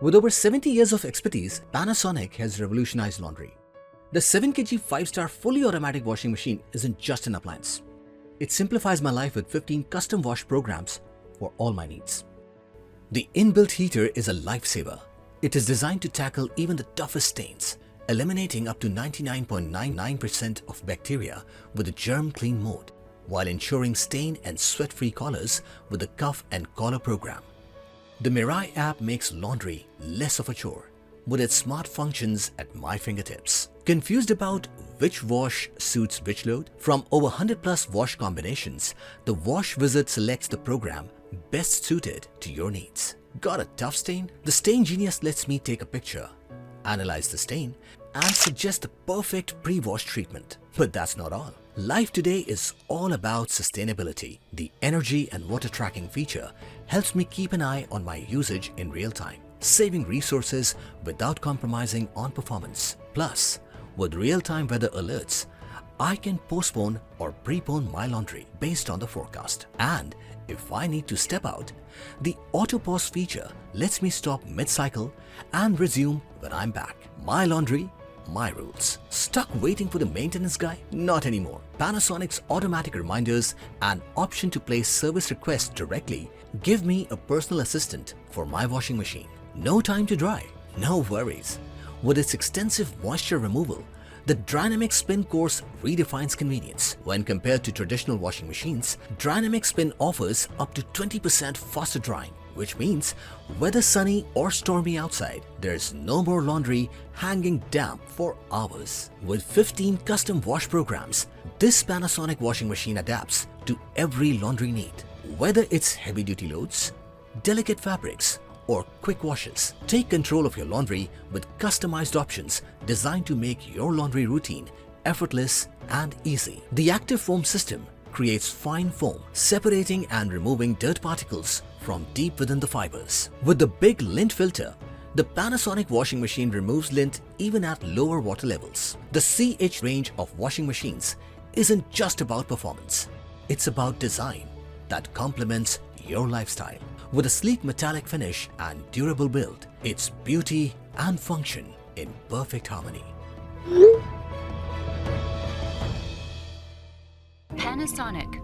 With over 70 years of expertise, Panasonic has revolutionized laundry. The 7 kg 5-star fully automatic washing machine isn't just an appliance. It simplifies my life with 15 custom wash programs for all my needs. The inbuilt heater is a lifesaver. It is designed to tackle even the toughest stains, eliminating up to 99.99% of bacteria with the germ clean mode, while ensuring stain and sweat-free collars with the cuff and collar program. The Mirai app makes laundry less of a chore with its smart functions at my fingertips. Confused about which wash suits which load? From over 100 plus wash combinations, the Wash Wizard selects the program best suited to your needs. Got a tough stain? The Stain Genius lets me take a picture, analyze the stain, and suggest the perfect pre-wash treatment. But that's not all. Life today is all about sustainability. The energy and water tracking feature helps me keep an eye on my usage in real time, saving resources without compromising on performance. Plus, with real-time weather alerts, I can postpone or prepone my laundry based on the forecast. And if I need to step out, the auto pause feature lets me stop mid-cycle and resume when I'm back. My laundry, my rules. Stuck waiting for the maintenance guy? Not anymore. Panasonic's automatic reminders and option to place service requests directly give me a personal assistant for my washing machine. No time to dry, no worries. With its extensive moisture removal, the Dynamic Spin course redefines convenience. When compared to traditional washing machines, Dynamic Spin offers up to 20% faster drying, which means whether sunny or stormy outside, there's no more laundry hanging damp for hours. With 15 custom wash programs, this Panasonic washing machine adapts to every laundry need. Whether it's heavy-duty loads, delicate fabrics, or quick washes, take control of your laundry with customized options designed to make your laundry routine effortless and easy. The active foam system creates fine foam, separating and removing dirt particles from deep within the fibers. With the big lint filter, the Panasonic washing machine removes lint even at lower water levels. The CH range of washing machines isn't just about performance. It's about design that complements your lifestyle. With a sleek metallic finish and durable build, it's beauty and function in perfect harmony. Panasonic.